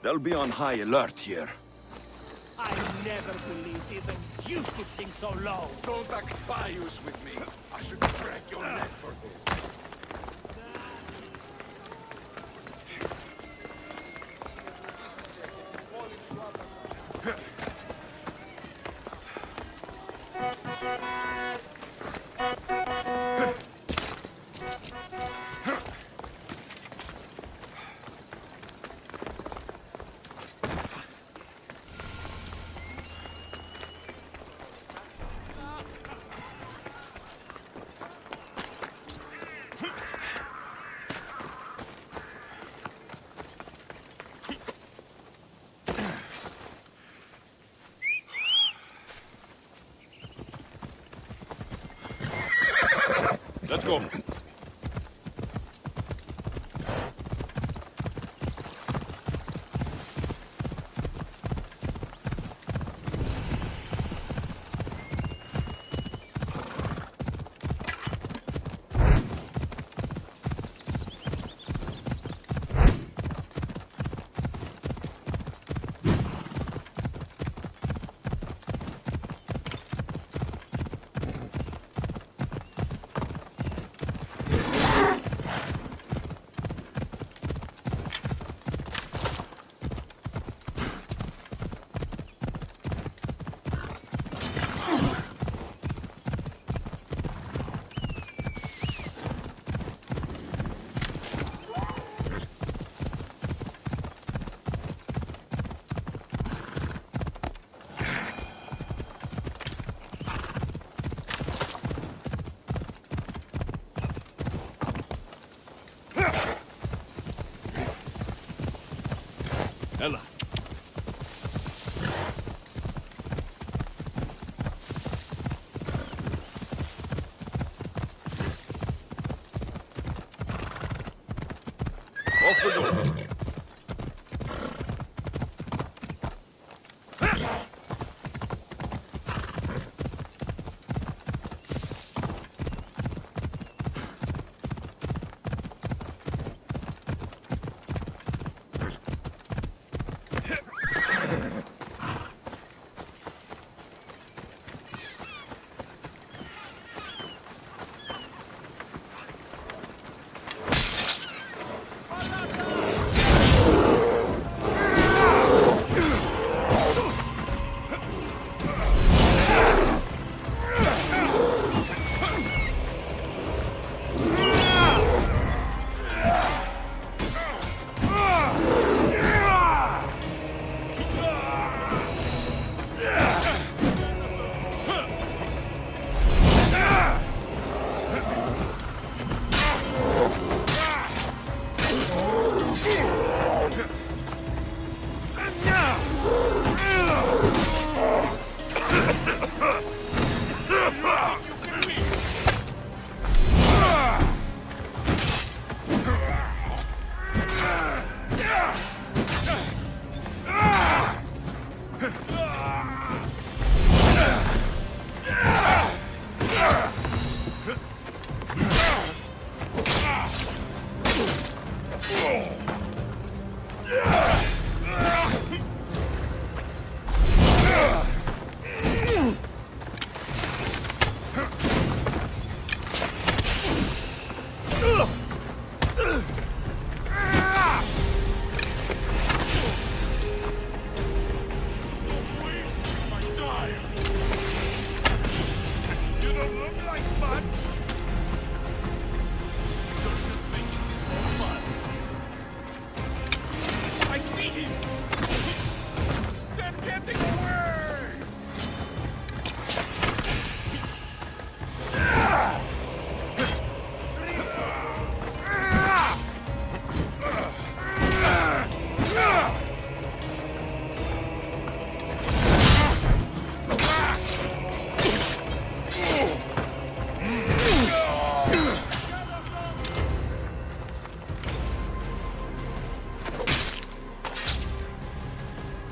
They'll be on high alert here. I never believed even you could sing so low. Don't act pious with me. I should break your neck for this. Let's go. Έλα. Off we go.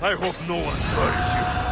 I hope no one tries you.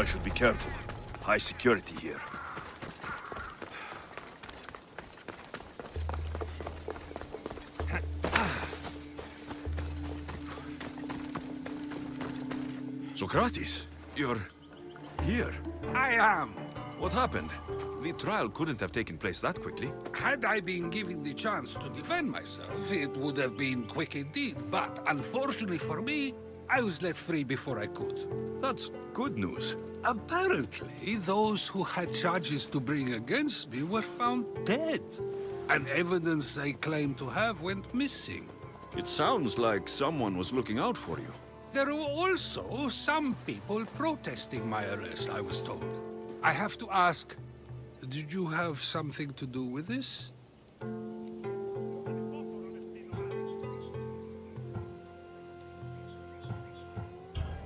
I should be careful. High security here. Socrates, you're here. I am. What happened? The trial couldn't have taken place that quickly. Had I been given the chance to defend myself, it would have been quick indeed. But unfortunately for me, I was let free before I could. That's good news. Apparently, those who had charges to bring against me were found dead. And evidence they claimed to have went missing. It sounds like someone was looking out for you. There were also some people protesting my arrest, I was told. I have to ask, did you have something to do with this?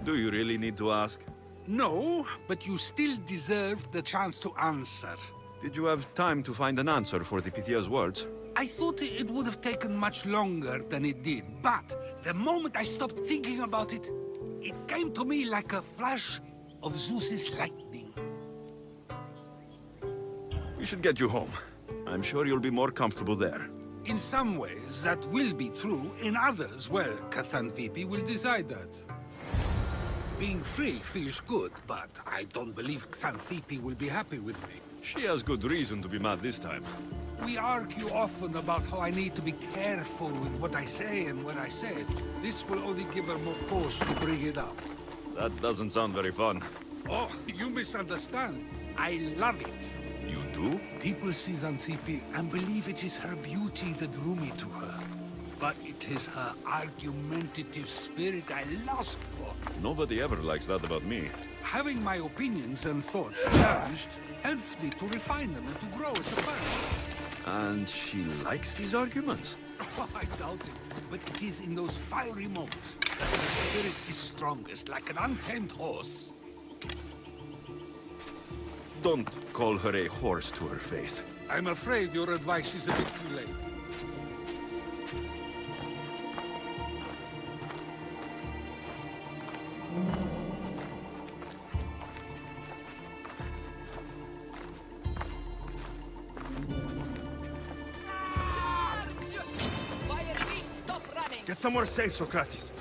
Do you really need to ask? No, but you still deserve the chance to answer. Did you have time to find an answer for the Pythia's words? I thought it would have taken much longer than it did, but the moment I stopped thinking about it, it came to me like a flash of Zeus's lightning. We should get you home. I'm sure you'll be more comfortable there. In some ways, that will be true. In others, well, Xanthippe will decide that. Being free feels good, but I don't believe Xanthippe will be happy with me. She has good reason to be mad this time. We argue often about how I need to be careful with what I say and what I said. This will only give her more cause to bring it up. That doesn't sound very fun. Oh, you misunderstand. I love it. You do? People see Xanthippe and believe it is her beauty that drew me to her. But it is her argumentative spirit I lust for. Nobody ever likes that about me. Having my opinions and thoughts challenged helps me to refine them and to grow as a person. And she likes these arguments? I doubt it, but it is in those fiery moments that the spirit is strongest, like an untamed horse. Don't call her a horse to her face. I'm afraid your advice is a bit too late. Get somewhere safe, Socrates.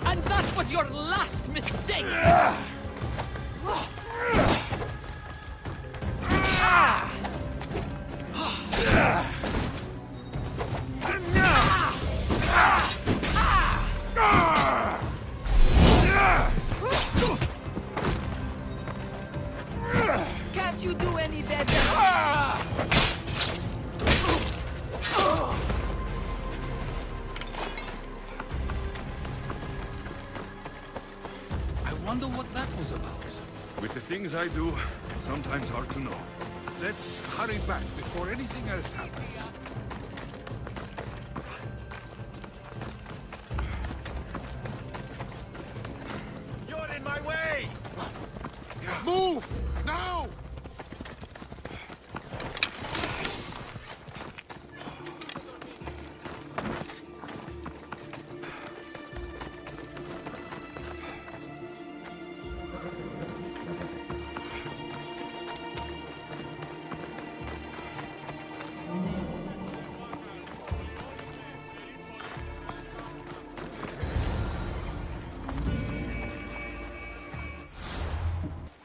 And that was your last mistake! Can't you do any better? I wonder what that was about. With the things I do, it's sometimes hard to know. Let's hurry back before anything else happens. You're in my way! Move! Now!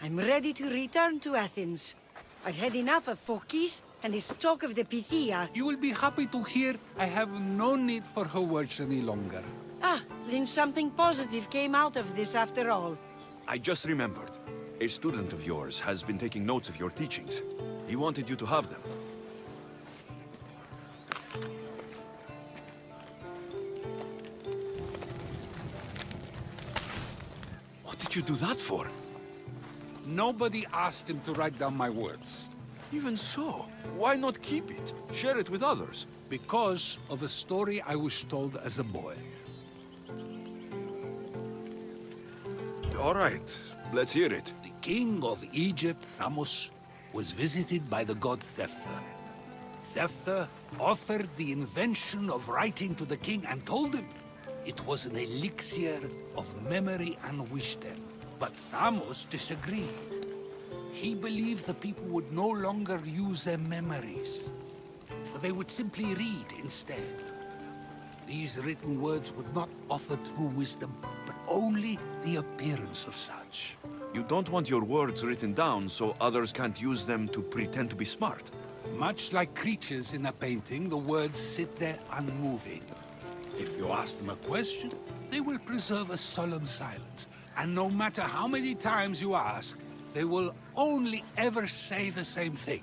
I'm ready to return to Athens. I've had enough of Phokis and this talk of the Pythia. You will be happy to hear I have no need for her words any longer. Ah, then something positive came out of this after all. I just remembered. A student of yours has been taking notes of your teachings. He wanted you to have them. What did you do that for? Nobody asked him to write down my words. Even so, why not keep it? Share it with others. Because of a story I was told as a boy. All right, let's hear it. The king of Egypt, Thamos, was visited by the god Thephtha. Zephyr offered the invention of writing to the king and told him it was an elixir of memory and wisdom. But Thamos disagreed. He believed the people would no longer use their memories, for they would simply read instead. These written words would not offer true wisdom, but only the appearance of such. You don't want your words written down so others can't use them to pretend to be smart. Much like creatures in a painting, the words sit there unmoving. If you ask them a question, they will preserve a solemn silence. And no matter how many times you ask, they will only ever say the same thing.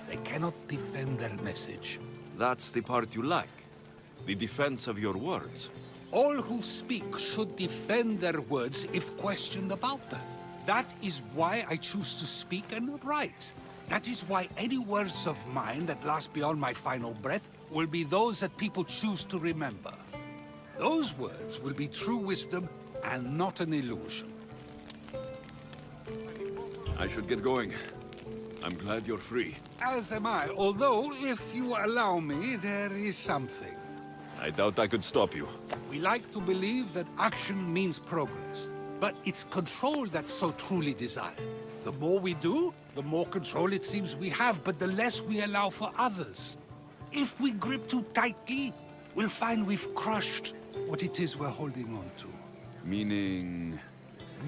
They cannot defend their message. That's the part you like. The defense of your words. All who speak should defend their words if questioned about them. That is why I choose to speak and not write. That is why any words of mine that last beyond my final breath will be those that people choose to remember. Those words will be true wisdom and not an illusion. I should get going. I'm glad you're free. As am I, although, if you allow me, there is something. I doubt I could stop you. We like to believe that action means progress, but it's control that's so truly desired. The more we do, the more control it seems we have, but the less we allow for others. If we grip too tightly, we'll find we've crushed what it is we're holding on to. Meaning...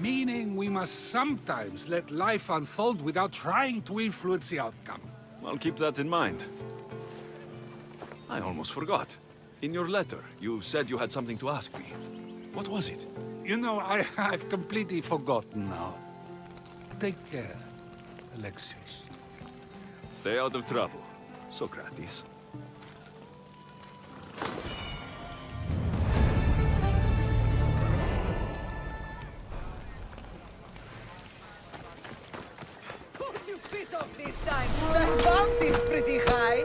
Meaning we must sometimes let life unfold without trying to influence the outcome. I'll keep that in mind. I almost forgot. In your letter, you said you had something to ask me. What was it? You know, I've completely forgotten now. Take care, Alexios. Stay out of trouble, Socrates. Would you piss off this time? The bounty's pretty high.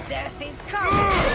Death is coming!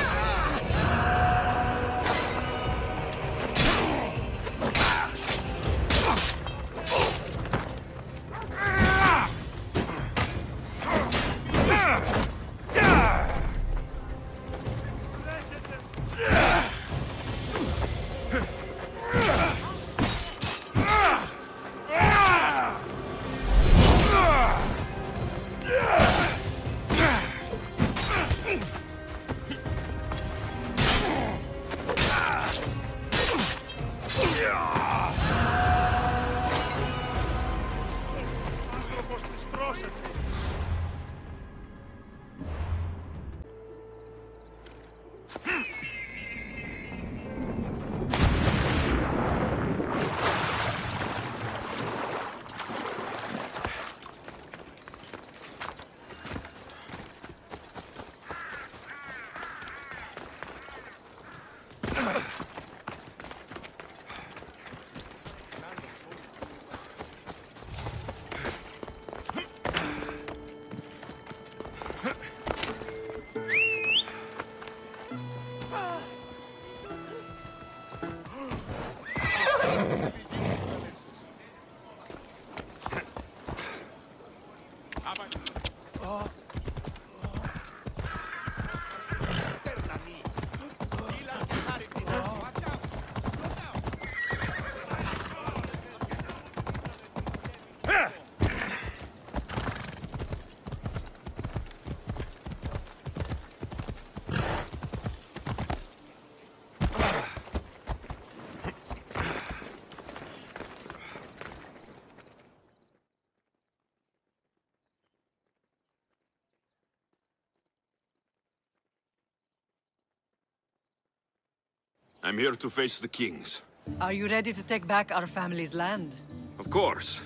I'm here to face the kings. Are you ready to take back our family's land? Of course.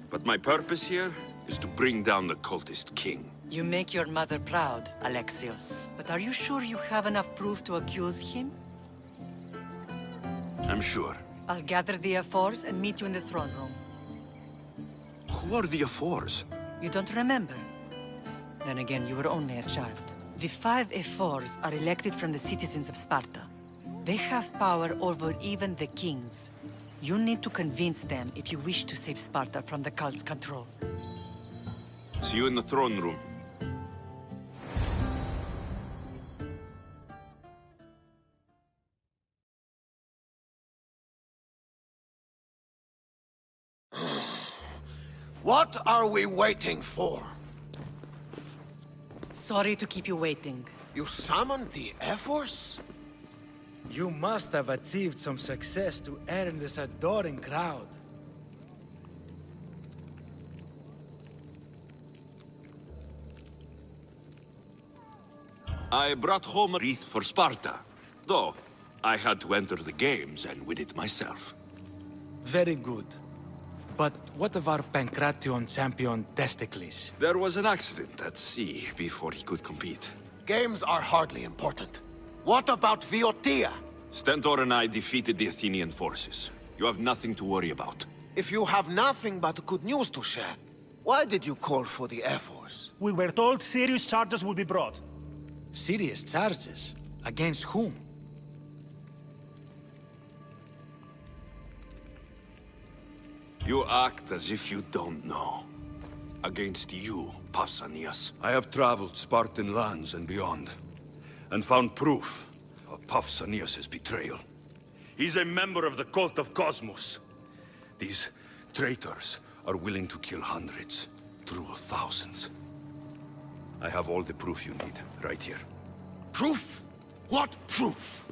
But my purpose here is to bring down the cultist king. You make your mother proud, Alexios. But are you sure you have enough proof to accuse him? I'm sure. I'll gather the F4s and meet you in the throne room. Who are the F4s? You don't remember? Then again, you were only a child. The 5 F4s are elected from the citizens of Sparta. They have power over even the kings. You need to convince them if you wish to save Sparta from the cult's control. See you in the throne room. What are we waiting for? Sorry to keep you waiting. You summoned the F-Force? You must have achieved some success to earn this adoring crowd. I brought home a wreath for Sparta, though I had to enter the games and win it myself. Very good. But what of our Pancration champion Testicles? There was an accident at sea before he could compete. Games are hardly important. What about Viotia? Stentor and I defeated the Athenian forces. You have nothing to worry about. If you have nothing but good news to share, why did you call for the F-Force? We were told serious charges would be brought. Serious charges? Against whom? You act as if you don't know. Against you, Pausanias. I have traveled Spartan lands and beyond, and found proof of Pausanias' betrayal. He's a member of the cult of Kosmos. These traitors are willing to kill hundreds, true thousands. I have all the proof you need, right here. Proof? What proof?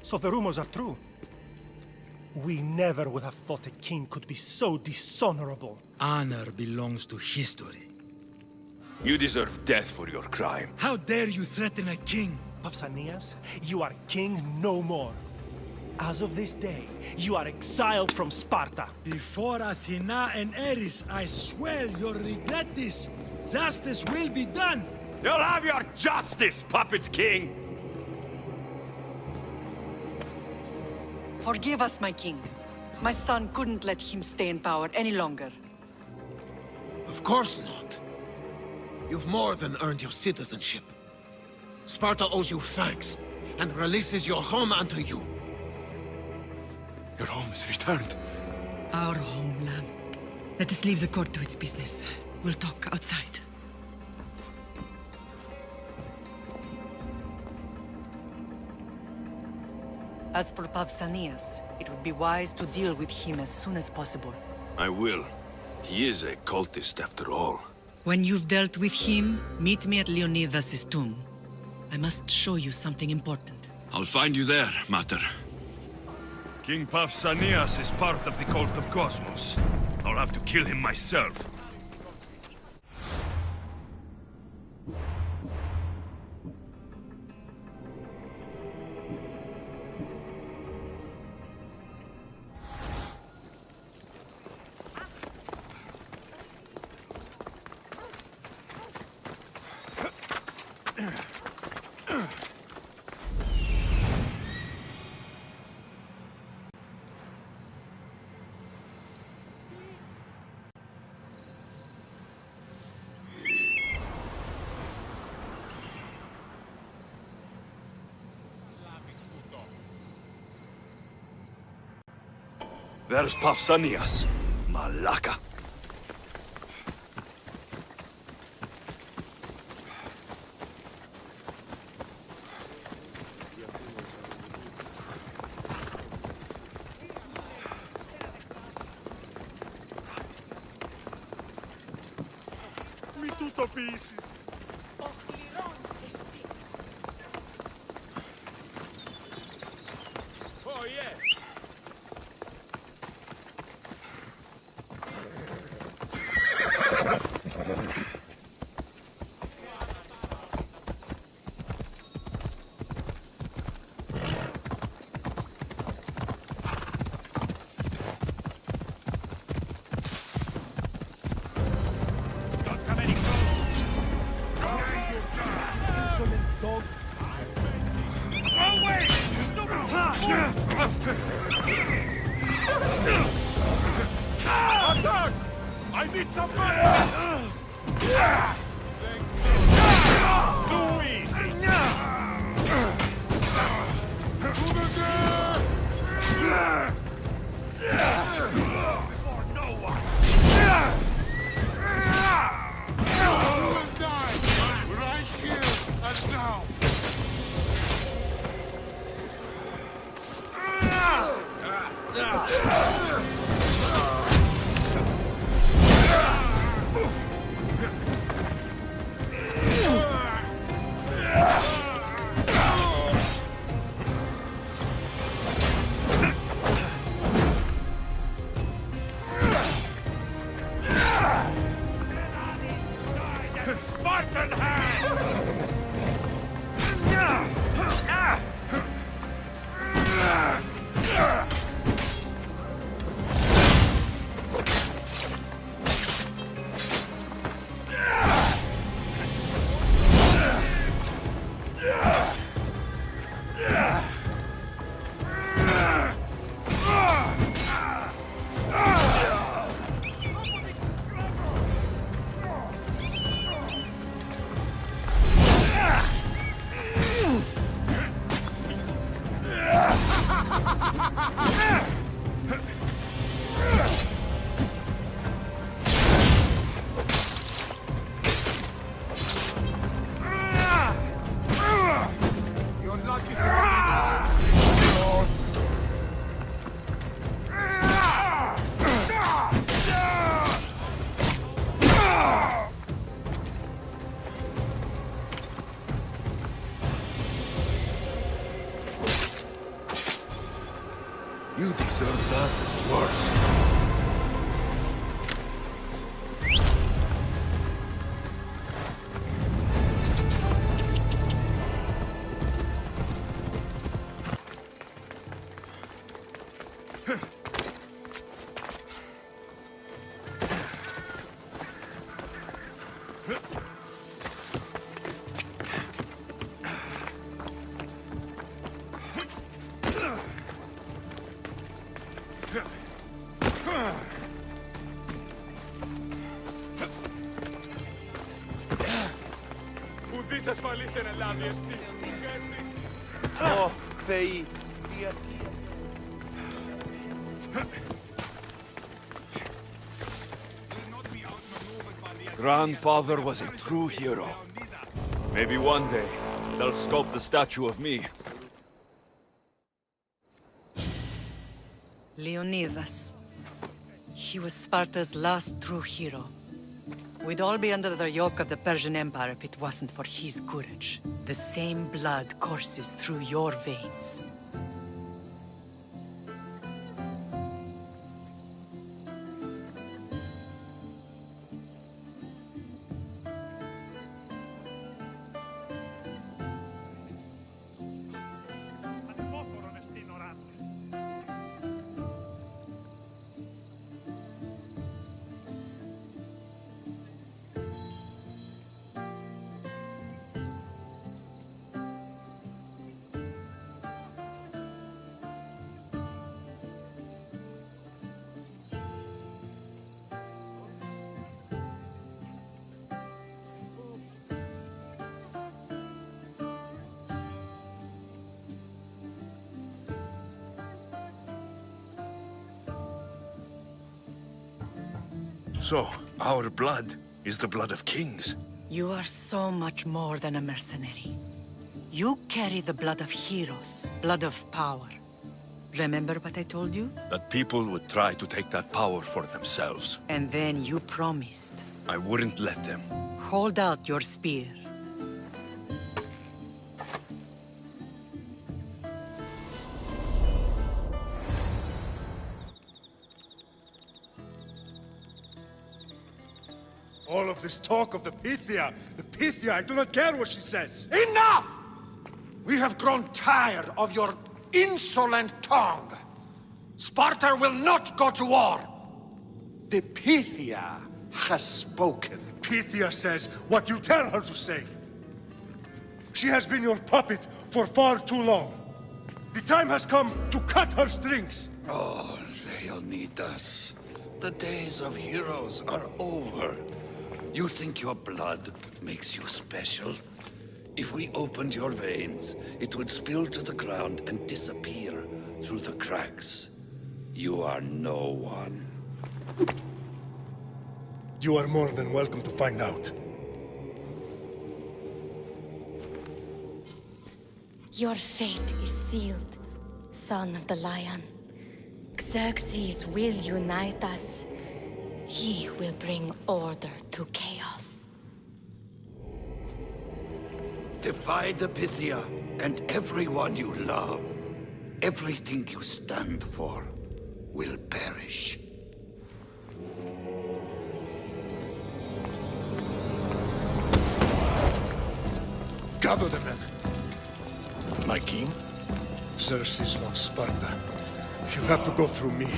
So the rumors are true. We never would have thought a king could be so dishonorable. Honor belongs to history. You deserve death for your crime. How dare you threaten a king? Pausanias, you are king no more. As of this day, you are exiled from Sparta. Before Athena and Ares, I swear you'll regret this. Justice will be done. You'll have your justice, puppet king! Forgive us, my king. My son couldn't let him stay in power any longer. Of course not. You've more than earned your citizenship. Sparta owes you thanks, and releases your home unto you. Your home is returned. Our homeland. Let us leave the court to its business. We'll talk outside. As for Pausanias, it would be wise to deal with him as soon as possible. I will. He is a cultist after all. When you've dealt with him, meet me at Leonidas' tomb. I must show you something important. I'll find you there, Mater. King Pausanias is part of the cult of Kosmos. I'll have to kill him myself. There's Pausanias. Malaka. Μη του το πείσεις. Attack! I need some money! Too easy! Before no one! You will die! Right here and now! Spartan hand! You deserve that and worse. Ουδής ασφαλής εν Ελλάδη εστί. Ω, Θεοί! Grandfather was a true hero. Maybe one day they'll sculpt the statue of me. Leonidas. He was Sparta's last true hero. We'd all be under the yoke of the Persian Empire if it wasn't for his courage. The same blood courses through your veins. So, our blood is the blood of kings. You are so much more than a mercenary. You carry the blood of heroes, blood of power. Remember what I told you? That people would try to take that power for themselves. And then you promised. I wouldn't let them. Hold out your spear. All of this talk of the Pythia, I do not care what she says. Enough! We have grown tired of your insolent tongue. Sparta will not go to war. The Pythia has spoken. Pythia says what you tell her to say. She has been your puppet for far too long. The time has come to cut her strings! Oh, Leonidas, the days of heroes are over. You think your blood makes you special? If we opened your veins, it would spill to the ground and disappear through the cracks. You are no one. You are more than welcome to find out. Your fate is sealed, son of the lion. Xerxes will unite us. He will bring order to chaos. Defy the Pythia and everyone you love. Everything you stand for will perish. Gather the men. My king? Xerxes wants Sparta. She'll have to go through me.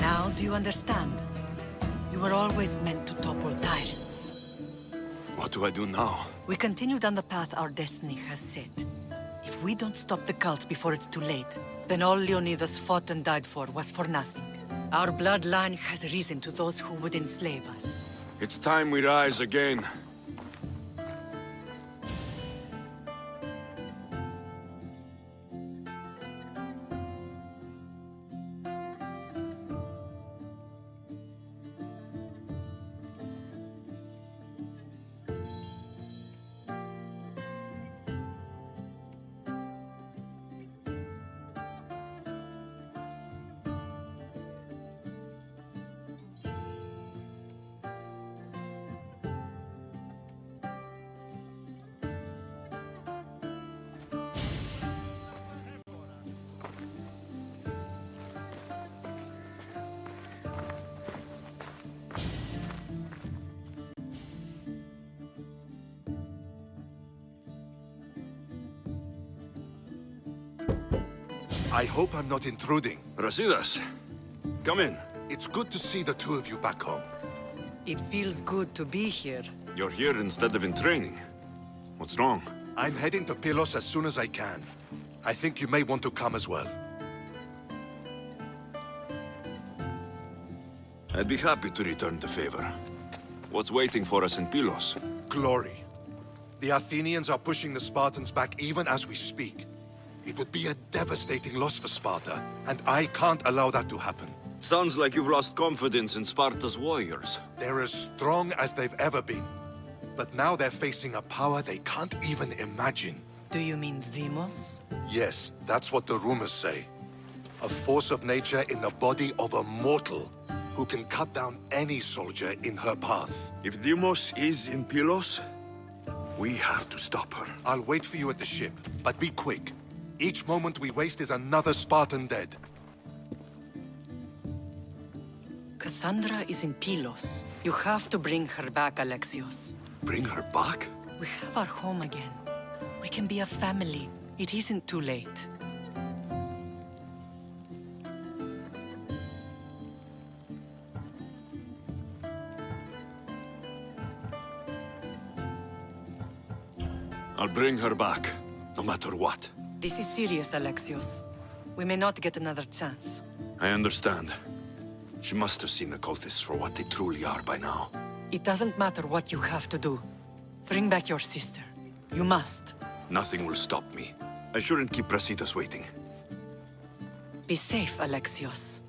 Now do you understand? You were always meant to topple tyrants. What do I do now? We continue down the path our destiny has set. If we don't stop the cult before it's too late, then all Leonidas fought and died for was for nothing. Our bloodline has risen to those who would enslave us. It's time we rise again. I hope I'm not intruding. Rasidas, come in. It's good to see the two of you back home. It feels good to be here. You're here instead of in training. What's wrong? I'm heading to Pylos as soon as I can. I think you may want to come as well. I'd be happy to return the favor. What's waiting for us in Pylos? Glory. The Athenians are pushing the Spartans back even as we speak. It would be a devastating loss for Sparta, and I can't allow that to happen. Sounds like you've lost confidence in Sparta's warriors. They're as strong as they've ever been. But now they're facing a power they can't even imagine. Do you mean Demos? Yes, that's what the rumors say. A force of nature in the body of a mortal who can cut down any soldier in her path. If Demos is in Pylos, we have to stop her. I'll wait for you at the ship, but be quick. Each moment we waste is another Spartan dead. Cassandra is in Pylos. You have to bring her back, Alexios. Bring her back? We have our home again. We can be a family. It isn't too late. I'll bring her back, no matter what. This is serious, Alexios. We may not get another chance. I understand. She must have seen the cultists for what they truly are by now. It doesn't matter what you have to do. Bring back your sister. You must. Nothing will stop me. I shouldn't keep Brasidas waiting. Be safe, Alexios.